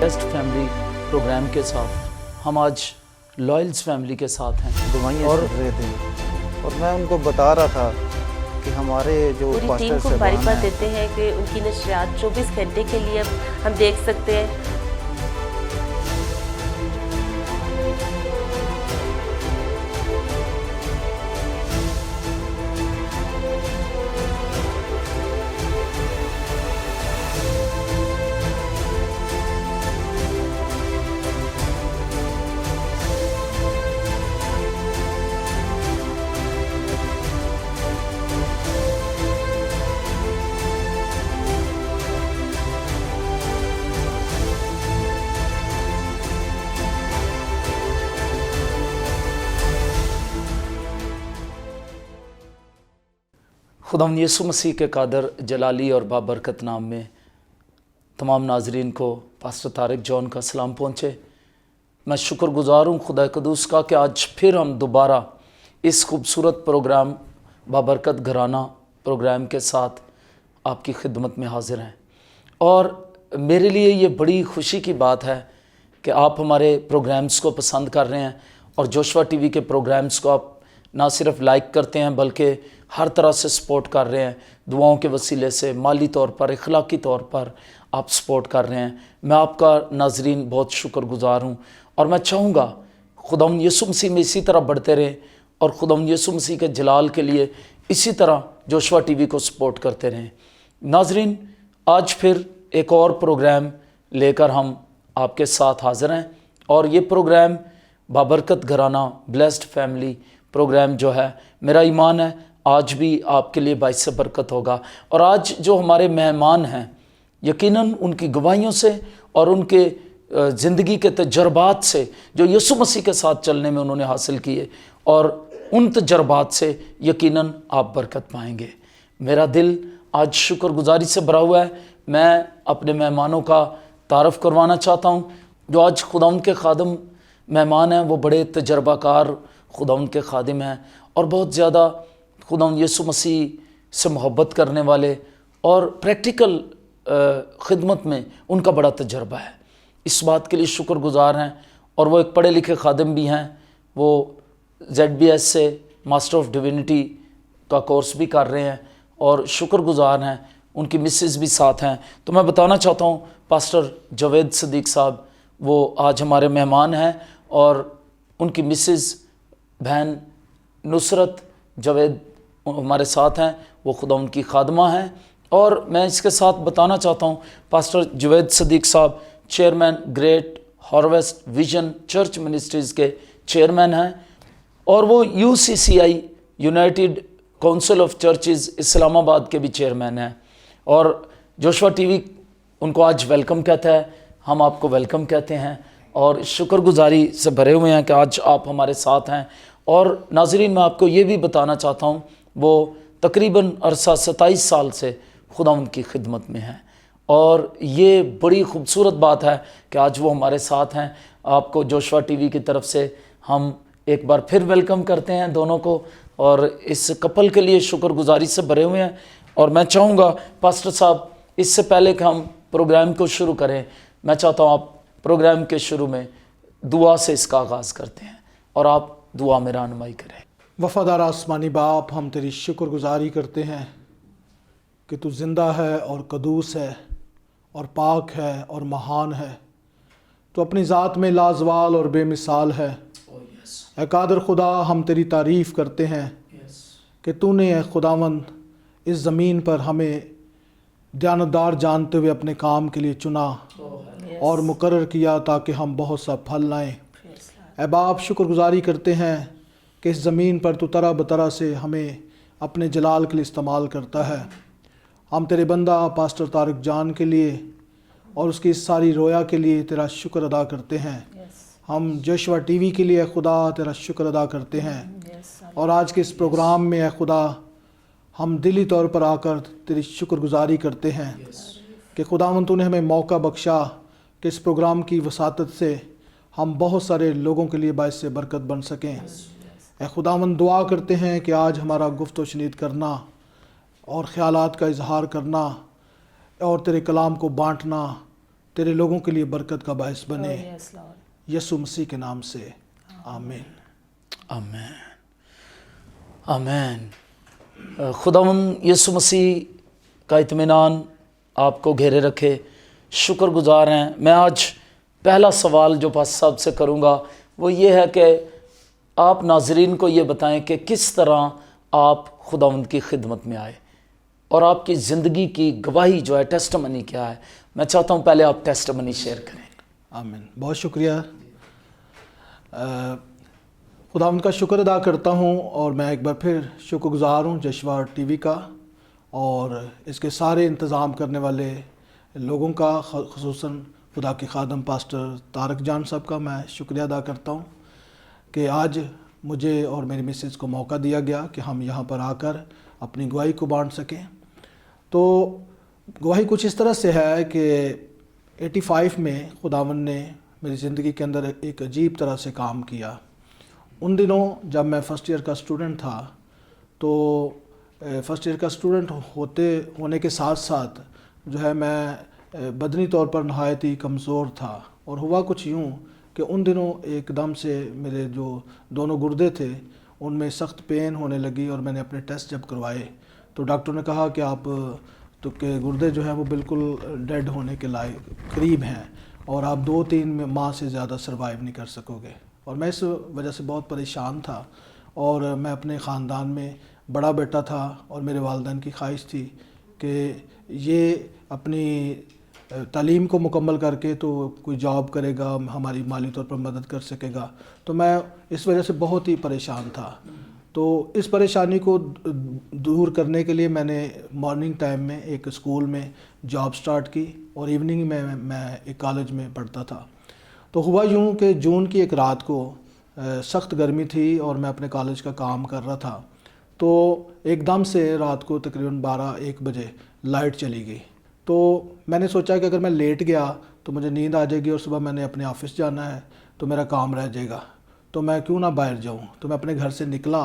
Best family programme کے ساتھ ہم آج لائلز فیملی کے ساتھ ہیں دعائیں اور رہے تھے اور میں ان کو بتا رہا تھا کہ ہمارے جو پوری ٹیم کو مبارکباد دیتے ہیں کہ ان کی نشریات 24 گھنٹے کے لیے ہم دیکھ سکتے ہیں۔ خداوند یسوع مسیح کے قادر جلالی اور بابرکت نام میں تمام ناظرین کو پاسٹر طارق جان کا سلام پہنچے۔ میں شکر گزار ہوں خدا قدوس کا کہ آج پھر ہم دوبارہ اس خوبصورت پروگرام بابرکت گھرانہ پروگرام کے ساتھ آپ کی خدمت میں حاضر ہیں، اور میرے لیے یہ بڑی خوشی کی بات ہے کہ آپ ہمارے پروگرامز کو پسند کر رہے ہیں اور جوشوا ٹی وی کے پروگرامز کو آپ نہ صرف لائک کرتے ہیں بلکہ ہر طرح سے سپورٹ کر رہے ہیں، دعاؤں کے وسیلے سے، مالی طور پر، اخلاقی طور پر آپ سپورٹ کر رہے ہیں۔ میں آپ کا ناظرین بہت شکر گزار ہوں، اور میں چاہوں گا خداوند یسوع مسیح میں اسی طرح بڑھتے رہیں اور خداوند یسوع مسیح کے جلال کے لیے اسی طرح جوشوا ٹی وی کو سپورٹ کرتے رہیں۔ ناظرین، آج پھر ایک اور پروگرام لے کر ہم آپ کے ساتھ حاضر ہیں، اور یہ پروگرام بابرکت گھرانہ بلیسڈ فیملی پروگرام جو ہے، میرا ایمان ہے آج بھی آپ کے لیے باعث برکت ہوگا۔ اور آج جو ہمارے مہمان ہیں، یقیناً ان کی گواہیوں سے اور ان کے زندگی کے تجربات سے جو یسوع مسیح کے ساتھ چلنے میں انہوں نے حاصل کیے، اور ان تجربات سے یقیناً آپ برکت پائیں گے۔ میرا دل آج شکر گزاری سے بھرا ہوا ہے۔ میں اپنے مہمانوں کا تعارف کروانا چاہتا ہوں۔ جو آج خداوند کے خادم مہمان ہیں وہ بڑے تجربہ کار خداوند کے خادم ہیں، اور بہت زیادہ خداوند یسوع مسیح سے محبت کرنے والے، اور پریکٹیکل خدمت میں ان کا بڑا تجربہ ہے۔ اس بات کے لیے شکر گزار ہیں، اور وہ ایک پڑھے لکھے خادم بھی ہیں۔ وہ ZBS سے ماسٹر آف ڈیوینٹی کا کورس بھی کر رہے ہیں، اور شکر گزار ہیں۔ ان کی مسز بھی ساتھ ہیں۔ تو میں بتانا چاہتا ہوں پاسٹر جاوید صدیق صاحب وہ آج ہمارے مہمان ہیں، اور ان کی مسز بہن نصرت جاوید ہمارے ساتھ ہیں، وہ خدا ان کی خادمہ ہیں۔ اور میں اس کے ساتھ بتانا چاہتا ہوں پاسٹر جاوید صدیق صاحب chairman great harvest vision church ministries کے چیئرمین ہیں، اور وہ UCCI united council of churches Islamabad کے بھی چیئرمین ہیں۔ اور جوشوا ٹی وی ان کو آج ویلکم کہتا ہے، ہم آپ کو ویلکم کہتے ہیں، اور شکر گزاری سے بھرے ہوئے ہیں کہ آج آپ ہمارے ساتھ ہیں۔ اور ناظرین، میں آپ کو یہ بھی بتانا چاہتا ہوں وہ تقریباً عرصہ 27 سال سے خدا ان کی خدمت میں ہیں، اور یہ بڑی خوبصورت بات ہے کہ آج وہ ہمارے ساتھ ہیں۔ آپ کو جوشوا ٹی وی کی طرف سے ہم ایک بار پھر ویلکم کرتے ہیں دونوں کو، اور اس کپل کے لیے شکر گزاری سے بھرے ہوئے ہیں۔ اور میں چاہوں گا پاسٹر صاحب، اس سے پہلے کہ ہم پروگرام کو شروع کریں، میں چاہتا ہوں آپ پروگرام کے شروع میں دعا سے اس کا آغاز کرتے ہیں، اور آپ دعا میں رہنمائی کریں۔ وفادار آسمانی باپ، ہم تیری شکر گزاری کرتے ہیں کہ تو زندہ ہے اور قدوس ہے اور پاک ہے اور مہان ہے۔ تو اپنی ذات میں لازوال اور بے مثال ہے۔ اے قادر خدا، ہم تیری تعریف کرتے ہیں کہ تو نے اے خداوند اس زمین پر ہمیں دیانتدار جانتے ہوئے اپنے کام کے لیے چنا اور مقرر کیا تاکہ ہم بہت سا پھل لائیں۔ اے باپ، شکر گزاری کرتے ہیں کہ اس زمین پر تو طرح بطرح سے ہمیں اپنے جلال کے لیے استعمال کرتا ہے۔ ہم تیرے بندہ پاسٹر طارق جان کے لیے اور اس کی اس ساری رویا کے لیے تیرا شکر ادا کرتے ہیں۔ ہم جوشوا ٹی وی کے لیے خدا تیرا شکر ادا کرتے ہیں، اور آج کے اس پروگرام میں اے خدا ہم دلی طور پر آ کر تیری شکر گزاری کرتے ہیں کہ خداوند تو نے ہمیں موقع بخشا کہ اس پروگرام کی وساطت سے ہم بہت سارے لوگوں کے لیے باعث برکت بن سکیں۔ اے خداوند، دعا کرتے ہیں کہ آج ہمارا گفت و شنید کرنا اور خیالات کا اظہار کرنا اور تیرے کلام کو بانٹنا تیرے لوگوں کے لیے برکت کا باعث بنے، Yes, Lord. یسوع مسیح کے نام سے آمین۔ آمین آمین۔ خداوند یسوع مسیح کا اطمینان آپ کو گھیرے رکھے، شکر گزار ہیں۔ میں آج پہلا سوال جو پاس صاحب سے کروں گا وہ یہ ہے کہ آپ ناظرین کو یہ بتائیں کہ کس طرح آپ خداوند کی خدمت میں آئے اور آپ کی زندگی کی گواہی جو ہے ٹیسٹمنی کیا ہے۔ میں چاہتا ہوں پہلے آپ ٹیسٹمنی شیئر کریں۔ آمین، بہت شکریہ۔ خداوند کا شکر ادا کرتا ہوں، اور میں ایک بار پھر شکر گزار ہوں جشوا ٹی وی کا اور اس کے سارے انتظام کرنے والے لوگوں کا، خصوصاً خدا کے خادم پاسٹر طارق جان صاحب کا میں شکریہ ادا کرتا ہوں کہ آج مجھے اور میری مسز کو موقع دیا گیا کہ ہم یہاں پر آ کر اپنی گواہی کو بانٹ سکیں۔ تو گواہی کچھ اس طرح سے ہے کہ 85 میں خداوند نے میری زندگی کے اندر ایک عجیب طرح سے کام کیا۔ ان دنوں جب میں فرسٹ ایئر کا اسٹوڈنٹ تھا تو فرسٹ ایئر کا اسٹوڈنٹ ہونے کے ساتھ ساتھ جو ہے میں بدنی طور پر نہایت ہی کمزور تھا، اور ہوا کچھ یوں کہ ان دنوں ایک دم سے میرے جو دونوں گردے تھے ان میں سخت پین ہونے لگی، اور میں نے اپنے ٹیسٹ جب کروائے تو ڈاکٹر نے کہا کہ آپ تو کہ گردے جو ہیں وہ بالکل ڈیڈ ہونے کے قریب ہیں، اور آپ 2-3 ماہ سے زیادہ سروائیو نہیں کر سکو گے۔ اور میں اس وجہ سے بہت پریشان تھا، اور میں اپنے خاندان میں بڑا بیٹا تھا، اور میرے والدین کی خواہش تھی کہ یہ اپنی تعلیم کو مکمل کر کے تو کوئی جاب کرے گا، ہماری مالی طور پر مدد کر سکے گا۔ تو میں اس وجہ سے بہت ہی پریشان تھا۔ تو اس پریشانی کو دور کرنے کے لیے میں نے مارننگ ٹائم میں ایک اسکول میں جاب سٹارٹ کی، اور ایوننگ میں ایک کالج میں پڑھتا تھا۔ تو ہوا یوں کہ جون کی ایک رات کو سخت گرمی تھی، اور میں اپنے کالج کا کام کر رہا تھا، تو ایک دم سے رات کو تقریباً 12-1 بجے لائٹ چلی گئی۔ تو میں نے سوچا کہ اگر میں لیٹ گیا تو مجھے نیند آ جائے گی، اور صبح میں نے اپنے آفس جانا ہے تو میرا کام رہ جائے گا، تو میں کیوں نہ باہر جاؤں۔ تو میں اپنے گھر سے نکلا،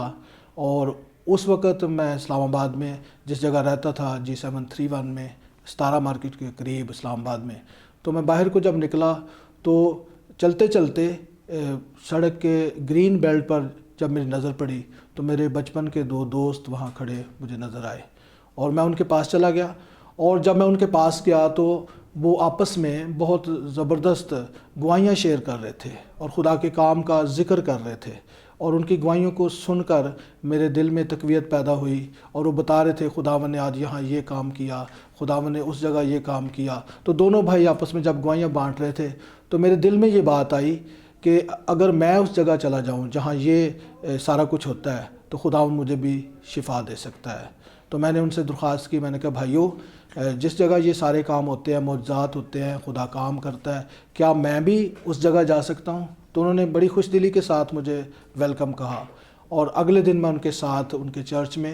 اور اس وقت میں اسلام آباد میں جس جگہ رہتا تھا G731 میں، ستارہ مارکیٹ کے قریب اسلام آباد میں، تو میں باہر کو جب نکلا تو چلتے چلتے سڑک کے گرین بیلٹ پر جب میری نظر پڑی تو میرے بچپن کے 2 دوست وہاں کھڑے مجھے نظر آئے، اور میں ان کے پاس چلا گیا۔ اور جب میں ان کے پاس گیا تو وہ آپس میں بہت زبردست گواہیاں شیئر کر رہے تھے، اور خدا کے کام کا ذکر کر رہے تھے، اور ان کی گواہیوں کو سن کر میرے دل میں تقویت پیدا ہوئی، اور وہ بتا رہے تھے خداوند نے آج یہاں یہ کام کیا، خداوند نے اس جگہ یہ کام کیا۔ تو دونوں بھائی آپس میں جب گواہیاں بانٹ رہے تھے تو میرے دل میں یہ بات آئی کہ اگر میں اس جگہ چلا جاؤں جہاں یہ سارا کچھ ہوتا ہے تو خداوند مجھے بھی شفا دے سکتا ہے۔ تو میں نے ان سے درخواست کی، میں نے کہا بھائیو، جس جگہ یہ سارے کام ہوتے ہیں، معجزات ہوتے ہیں، خدا کام کرتا ہے، کیا میں بھی اس جگہ جا سکتا ہوں؟ تو انہوں نے بڑی خوش دلی کے ساتھ مجھے ویلکم کہا، اور اگلے دن میں ان کے ساتھ ان کے چرچ میں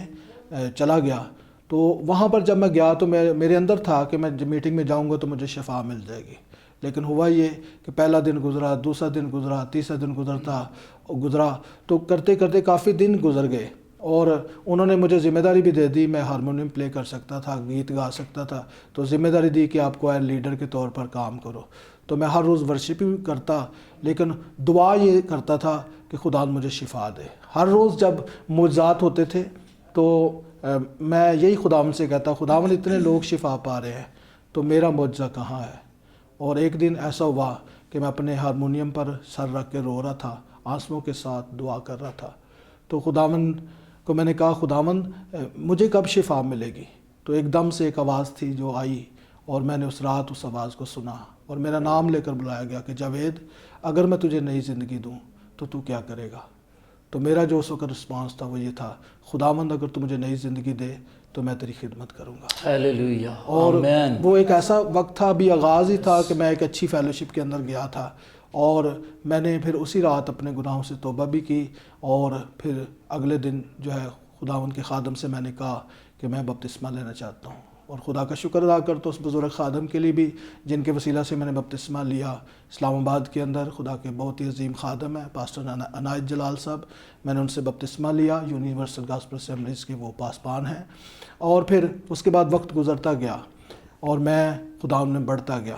چلا گیا۔ تو وہاں پر جب میں گیا تو میرے اندر تھا کہ میں میٹنگ میں جاؤں گا تو مجھے شفا مل جائے گی، لیکن ہوا یہ کہ پہلا دن گزرا، دوسرا دن گزرا، تیسرا دن گزرا، تو کرتے کرتے کافی دن گزر گئے، اور انہوں نے مجھے ذمہ داری بھی دے دی۔ میں ہارمونیم پلے کر سکتا تھا، گیت گا سکتا تھا، تو ذمہ داری دی کہ آپ کوائر لیڈر کے طور پر کام کرو۔ تو میں ہر روز ورشپ بھی کرتا، لیکن دعا یہ کرتا تھا کہ خدا مجھے شفا دے۔ ہر روز جب معجزات ہوتے تھے تو میں یہی خداوند سے کہتا، خداوند اتنے لوگ شفا پا رہے ہیں تو میرا معجزہ کہاں ہے؟ اور ایک دن ایسا ہوا کہ میں اپنے ہارمونیم پر سر رکھ کے رو رہا تھا، آنسوؤں کے ساتھ دعا کر رہا تھا۔ تو خداوند کو میں نے کہا خداوند مجھے کب شفا ملے گی؟ تو ایک دم سے ایک آواز تھی جو آئی، اور میں نے اس رات اس آواز کو سنا، اور میرا نام لے کر بلایا گیا کہ جاوید، اگر میں تجھے نئی زندگی دوں تو کیا کرے گا؟ تو میرا جو اس وقت رسپانس تھا وہ یہ تھا، خداوند اگر تو مجھے نئی زندگی دے تو میں تیری خدمت کروں گا۔ ہیلیلویا، اور آمین۔ وہ ایک ایسا وقت تھا، ابھی آغاز ہی تھا کہ میں ایک اچھی فیلوشپ کے اندر گیا تھا، اور میں نے پھر اسی رات اپنے گناہوں سے توبہ بھی کی، اور پھر اگلے دن جو ہے خداوند کے خادم سے میں نے کہا کہ میں بپتسمہ لینا چاہتا ہوں، اور خدا کا شکر ادا کرتا ہوں اس بزرگ خادم کے لیے بھی جن کے وسیلہ سے میں نے بپتسمہ لیا۔ اسلام آباد کے اندر خدا کے بہت ہی عظیم خادم ہیں پاسٹر عنایت جلال صاحب، میں نے ان سے بپتسمہ لیا، یونیورسل گاسپل اسمبلیز کے وہ پاسبان ہیں۔ اور پھر اس کے بعد وقت گزرتا گیا اور میں خداوند میں بڑھتا گیا،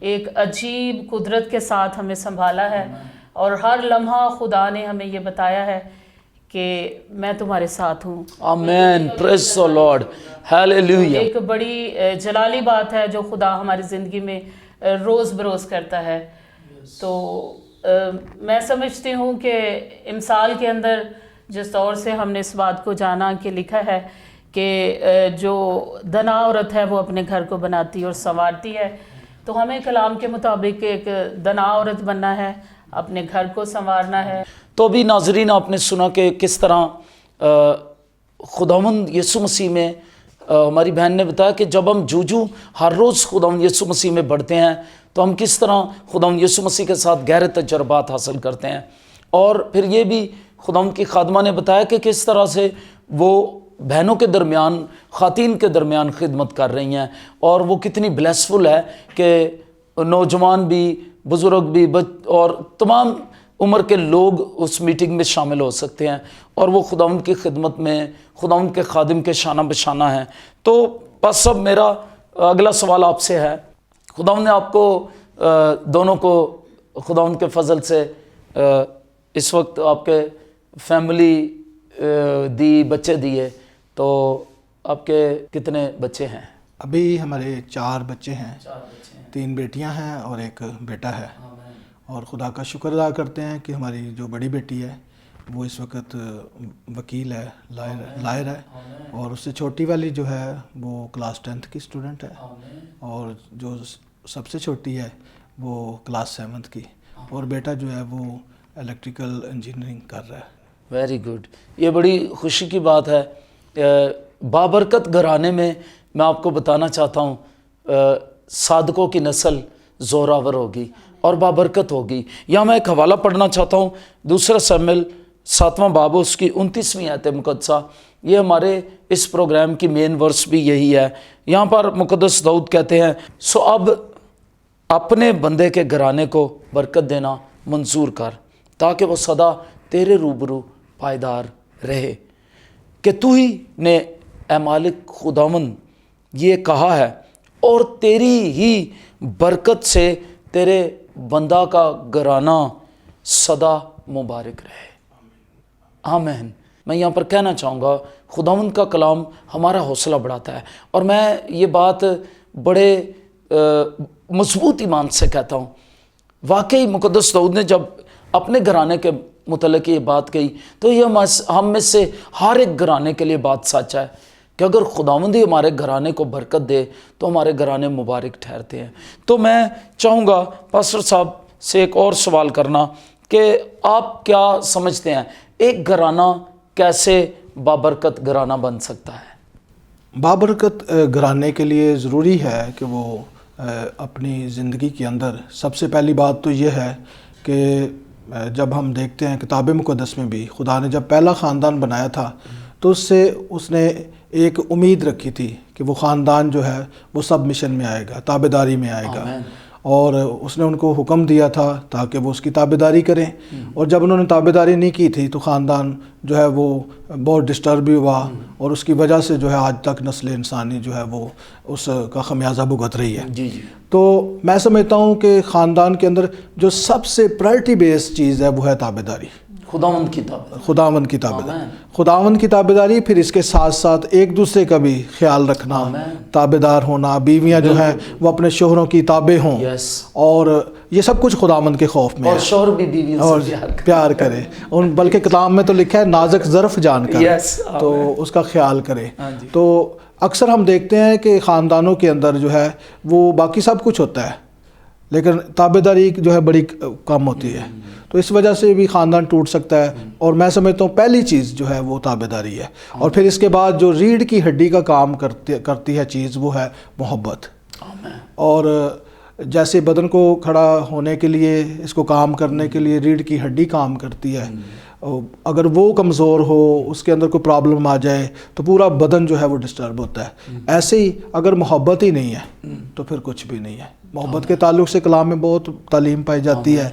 ایک عجیب قدرت کے ساتھ ہمیں سنبھالا ہے اور ہر لمحہ خدا نے ہمیں یہ بتایا ہے کہ میں تمہارے ساتھ ہوں. آمین. پریز دی لارڈ. ہیلیلویا. ایک بڑی جلالی بات ہے جو خدا ہماری زندگی میں روز بروز کرتا ہے. تو میں سمجھتی ہوں کہ امثال کے اندر جس طور سے ہم نے اس بات کو جانا کہ لکھا ہے کہ جو دنا عورت ہے وہ اپنے گھر کو بناتی اور سنوارتی ہے، تو ہمیں کلام کے مطابق ایک دنا عورت بننا ہے، اپنے گھر کو سنوارنا ہے. تو ابھی ناظرین آپ نے سنا کہ کس طرح خداوند یسوع مسیح میں ہماری بہن نے بتایا کہ جب ہم ہر روز خداوند یسوع مسیح میں بڑھتے ہیں تو ہم کس طرح خداوند یسوع مسیح کے ساتھ گہرے تجربات حاصل کرتے ہیں. اور پھر یہ بھی خداوند کی خادمہ نے بتایا کہ کس طرح سے وہ بہنوں کے درمیان، خواتین کے درمیان خدمت کر رہی ہیں، اور وہ کتنی بلیسفل ہے کہ نوجوان بھی، بزرگ بھی، اور تمام عمر کے لوگ اس میٹنگ میں شامل ہو سکتے ہیں، اور وہ خداوند کی خدمت میں خداوند کے خادم کے شانہ بشانہ ہیں. تو بس اب میرا اگلا سوال آپ سے ہے، خداوند نے آپ کو دونوں کو خداوند کے فضل سے اس وقت آپ کے فیملی دی، بچے دیے، تو آپ کے کتنے بچے ہیں؟ ابھی ہمارے 4 بچے ہیں، 3 بیٹیاں ہیں اور ایک بیٹا ہے. اور خدا کا شکر ادا کرتے ہیں کہ ہماری جو بڑی بیٹی ہے وہ اس وقت وکیل ہے، لائر ہے، اور اس سے چھوٹی والی جو ہے وہ کلاس 10 کی اسٹوڈنٹ ہے، اور جو سب سے چھوٹی ہے وہ کلاس 7 کی، اور بیٹا جو ہے وہ الیکٹریکل انجینئرنگ کر رہا ہے. Very good. یہ بڑی خوشی کی بات ہے. بابرکت گھرانے میں میں آپ کو بتانا چاہتا ہوں صادقوں کی نسل زوراور ہوگی اور بابرکت ہوگی. یہاں میں ایک حوالہ پڑھنا چاہتا ہوں، 2 سموئیل 7واں باب اس کی 29ویں آیت مقدسہ. یہ ہمارے اس پروگرام کی مین ورس بھی یہی ہے. یہاں پر مقدس داؤد کہتے ہیں، سو اب اپنے بندے کے گھرانے کو برکت دینا منظور کر تاکہ وہ سدا تیرے روبرو پائیدار رہے، کہ تو ہی نے اے مالک خداوند یہ کہا ہے، اور تیری ہی برکت سے تیرے بندہ کا گھرانہ سدا مبارک رہے. آمین. میں یہاں پر کہنا چاہوں گا خداوند کا کلام ہمارا حوصلہ بڑھاتا ہے، اور میں یہ بات بڑے مضبوط ایمان سے کہتا ہوں. واقعی مقدس داؤد نے جب اپنے گھرانے کے متعلق یہ بات کہی تو یہ ہم میں سے ہر ایک گھرانے کے لیے بات سچ ہے کہ اگر خداوند ہی ہمارے گھرانے کو برکت دے تو ہمارے گھرانے مبارک ٹھہرتے ہیں. تو میں چاہوں گا پاسٹر صاحب سے ایک اور سوال کرنا کہ آپ کیا سمجھتے ہیں ایک گھرانہ کیسے بابرکت گھرانہ بن سکتا ہے؟ بابرکت گھرانے کے لیے ضروری ہے کہ وہ اپنی زندگی کے اندر سب سے پہلی بات تو یہ ہے کہ جب ہم دیکھتے ہیں کتاب مقدس میں بھی خدا نے جب پہلا خاندان بنایا تھا تو اس نے ایک امید رکھی تھی کہ وہ خاندان جو ہے وہ سب مشن میں آئے گا، تابعداری میں آئے گا. اور اس نے ان کو حکم دیا تھا تاکہ وہ اس کی تابعداری کریں، اور جب انہوں نے تابعداری نہیں کی تھی تو خاندان جو ہے وہ بہت ڈسٹرب بھی ہوا، اور اس کی وجہ سے جو ہے آج تک نسل انسانی جو ہے وہ اس کا خمیازہ بھگت رہی ہے. تو میں سمجھتا ہوں کہ خاندان کے اندر جو سب سے پرائرٹی بیس چیز ہے وہ ہے تابعداری، خداوند کی تابعداری. پھر اس کے ساتھ ساتھ ایک دوسرے کا بھی خیال رکھنا، تابعدار ہونا، بیویاں جو ہیں وہ اپنے شوہروں کی تابع ہوں، اور یہ سب کچھ خداوند کے خوف میں اور شوہر بھی بیویوں سے پیار کرے، بلکہ کلام میں تو لکھا ہے نازک ظرف جان کر تو اس کا خیال کرے. تو اکثر ہم دیکھتے ہیں کہ خاندانوں کے اندر جو ہے وہ باقی سب کچھ ہوتا ہے لیکن تابعداری جو ہے بڑی کم ہوتی ہے، تو اس وجہ سے بھی خاندان ٹوٹ سکتا ہے. اور میں سمجھتا ہوں پہلی چیز جو ہے وہ تابعداری ہے، اور پھر اس کے بعد جو ریڑھ کی ہڈی کا کام کرتی ہے چیز وہ ہے محبت. اور جیسے بدن کو کھڑا ہونے کے لیے، اس کو کام کرنے کے لیے ریڑھ کی ہڈی کام کرتی ہے، اگر وہ کمزور ہو، اس کے اندر کوئی پرابلم آ جائے تو پورا بدن جو ہے وہ ڈسٹرب ہوتا ہے. ایسے ہی اگر محبت ہی نہیں ہے تو پھر کچھ بھی نہیں ہے. محبت کے تعلق سے کلام میں بہت تعلیم پائی جاتی ہے،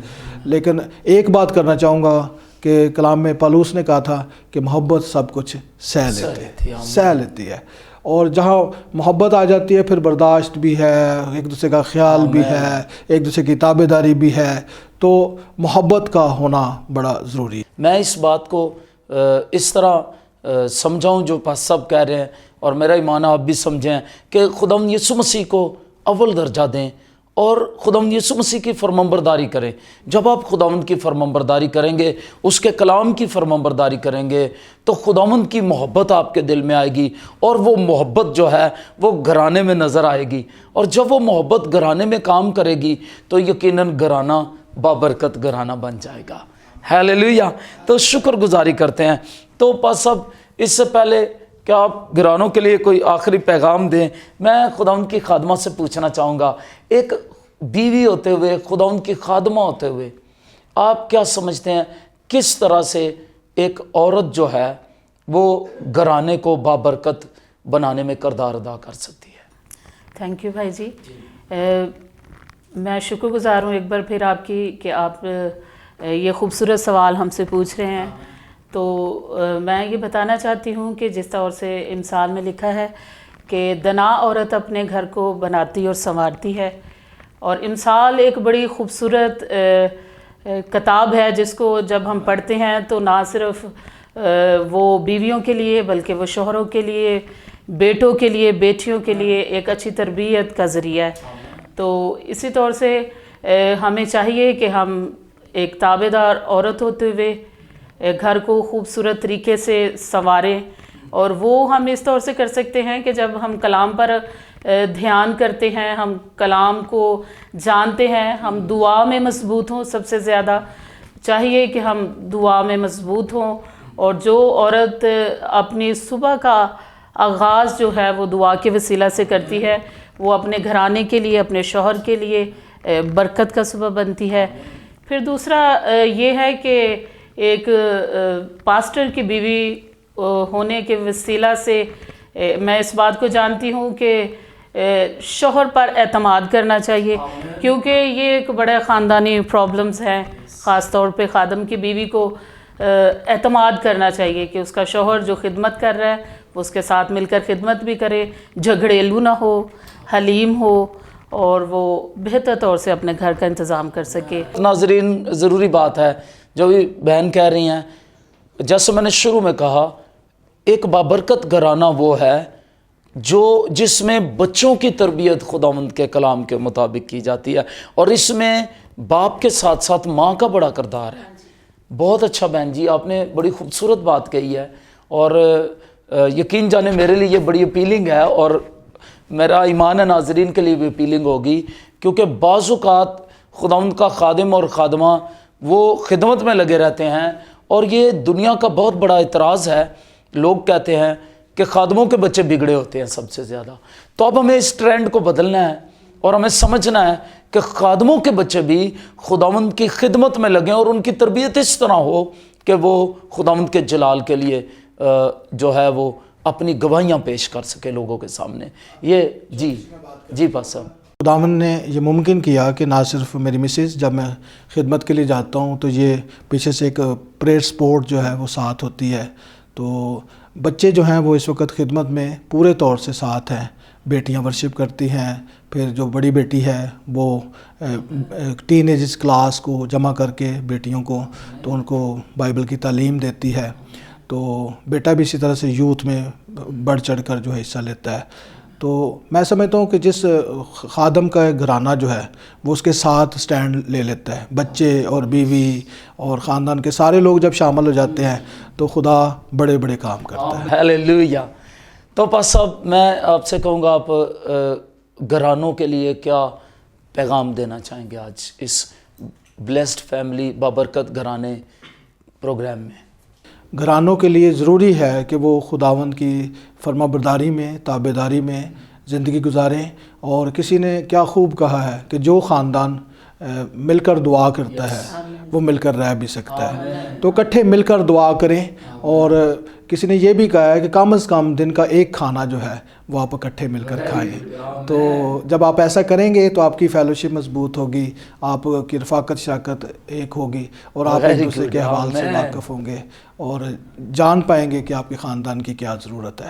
لیکن ایک بات کرنا چاہوں گا کہ کلام میں پالوس نے کہا تھا کہ محبت سب کچھ سہ لیتی ہے. اور جہاں محبت آ جاتی ہے پھر برداشت بھی ہے, ایک دوسرے کا خیال بھی ہے, ایک دوسرے کی تابع داری بھی ہے, تو محبت کا ہونا بڑا ضروری ہے. میں اس بات کو اس طرح سمجھاؤں جو پاس سب کہہ رہے ہیں, اور میرا ایمان آپ بھی سمجھیں کہ خداوند یسوع مسیح کو اول درجہ دیں اور خداوند یسوع مسیح کی فرمانبرداری کریں. جب آپ خداوند کی فرمانبرداری کریں گے, اس کے کلام کی فرمانبرداری کریں گے, تو خداوند کی محبت آپ کے دل میں آئے گی, اور وہ محبت جو ہے وہ گھرانے میں نظر آئے گی. اور جب وہ محبت گھرانے میں کام کرے گی تو یقیناً گھرانہ بابرکت گھرانہ بن جائے گا. ہیلیلویا. تو شکر گزاری کرتے ہیں. تو پاس صاحب اس سے پہلے کہ آپ گھرانوں کے لیے کوئی آخری پیغام دیں, میں خداوند کی خادمہ سے پوچھنا چاہوں گا, ایک بیوی ہوتے ہوئے, خداوند کی خادمہ ہوتے ہوئے, آپ کیا سمجھتے ہیں کس طرح سے ایک عورت جو ہے وہ گھرانے کو بابرکت بنانے میں کردار ادا کر سکتی ہے؟ تھینک یو بھائی جی. میں شکر گزار ہوں ایک بار پھر آپ کی کہ آپ یہ خوبصورت سوال ہم سے پوچھ رہے ہیں. تو میں یہ بتانا چاہتی ہوں کہ جس طور سے امثال میں لکھا ہے کہ دنا عورت اپنے گھر کو بناتی اور سنوارتی ہے, اور امثال ایک بڑی خوبصورت کتاب ہے جس کو جب ہم پڑھتے ہیں تو نہ صرف وہ بیویوں کے لیے بلکہ وہ شوہروں کے لیے, بیٹوں کے لیے, بیٹیوں کے لیے ایک اچھی تربیت کا ذریعہ ہے. تو اسی طور سے ہمیں چاہیے کہ ہم ایک تابع دار عورت ہوتے ہوئے گھر کو خوبصورت طریقے سے سنواریں, اور وہ ہم اس طور سے کر سکتے ہیں کہ جب ہم کلام پر دھیان کرتے ہیں, ہم کلام کو جانتے ہیں, ہم دعا میں مضبوط ہوں. سب سے زیادہ چاہیے کہ ہم دعا میں مضبوط ہوں, اور جو عورت اپنی صبح کا آغاز جو ہے وہ دعا کے وسیلہ سے کرتی ہے, وہ اپنے گھرانے کے لیے, اپنے شوہر کے لیے برکت کا سبب بنتی ہے. پھر دوسرا یہ ہے کہ ایک پاسٹر کی بیوی ہونے کے وسیلہ سے میں اس بات کو جانتی ہوں کہ شوہر پر اعتماد کرنا چاہیے, کیونکہ یہ ایک بڑے خاندانی پرابلمز ہیں. خاص طور پہ خادم کی بیوی کو اعتماد کرنا چاہیے کہ اس کا شوہر جو خدمت کر رہا ہے وہ اس کے ساتھ مل کر خدمت بھی کرے, جھگڑیلو نہ ہو, حلیم ہو, اور وہ بہتر طور سے اپنے گھر کا انتظام کر سکے. ناظرین, ضروری بات ہے جو بھی بہن کہہ رہی ہیں, جیسے میں نے شروع میں کہا, ایک بابرکت گھرانہ وہ ہے جس میں بچوں کی تربیت خداوند کے کلام کے مطابق کی جاتی ہے, اور اس میں باپ کے ساتھ ساتھ ماں کا بڑا کردار ہے. بہت اچھا بہن جی, آپ نے بڑی خوبصورت بات کہی ہے, اور یقین جانے میرے لیے یہ بڑی اپیلنگ ہے, اور میرا ایمان ہے ناظرین کے لیے بھی اپیلنگ ہوگی, کیونکہ بعض اوقات خداوند کا خادم اور خادمہ وہ خدمت میں لگے رہتے ہیں, اور یہ دنیا کا بہت بڑا اعتراض ہے. لوگ کہتے ہیں کہ خادموں کے بچے بگڑے ہوتے ہیں سب سے زیادہ. تو اب ہمیں اس ٹرینڈ کو بدلنا ہے, اور ہمیں سمجھنا ہے کہ خادموں کے بچے بھی خداوند کی خدمت میں لگیں, اور ان کی تربیت اس طرح ہو کہ وہ خداوند کے جلال کے لیے جو ہے وہ اپنی گواہیاں پیش کر سکے لوگوں کے سامنے. یہ جی پاس صاحب, خداوند نے یہ ممکن کیا کہ نہ صرف میری مسز, جب میں خدمت کے لیے جاتا ہوں تو یہ پیچھے سے ایک پریئر سپورٹ جو ہے وہ ساتھ ہوتی ہے. تو بچے جو ہیں وہ اس وقت خدمت میں پورے طور سے ساتھ ہیں. بیٹیاں ورشپ کرتی ہیں, پھر جو بڑی بیٹی ہے وہ ٹین ایجز کلاس کو جمع کر کے بیٹیوں کو تو ان کو بائبل کی تعلیم دیتی ہے. تو بیٹا بھی اسی طرح سے یوتھ میں بڑھ چڑھ کر جو ہے حصہ لیتا ہے. تو میں سمجھتا ہوں کہ جس خادم کا گھرانہ جو ہے وہ اس کے ساتھ سٹینڈ لے لیتا ہے. بچے اور بیوی اور خاندان کے سارے لوگ جب شامل ہو جاتے ہیں تو خدا بڑے بڑے کام کرتا ہے. ہیلیلویا. تو پاس صاحب, میں آپ سے کہوں گا, آپ گھرانوں کے لیے کیا پیغام دینا چاہیں گے آج اس بلیسڈ فیملی بابرکت گھرانے پروگرام میں؟ گھرانوں کے لیے ضروری ہے کہ وہ خداوند کی فرما برداری میں, تابع داری میں زندگی گزاریں. اور کسی نے کیا خوب کہا ہے کہ جو خاندان مل کر دعا کرتا ہے وہ مل کر رہ بھی سکتا ہے. تو اکٹھے مل کر دعا کریں. اور کسی نے یہ بھی کہا ہے کہ کم از کم دن کا ایک کھانا جو ہے وہ آپ اکٹھے مل کر کھائیں. تو جب آپ ایسا کریں گے تو آپ کی فیلوشپ مضبوط ہوگی, آپ کی رفاقت شراکت ایک ہوگی, اور آپ ایک دوسرے کے احوال سے واقف ہوں گے اور جان پائیں گے کہ آپ کے خاندان کی کیا ضرورت ہے.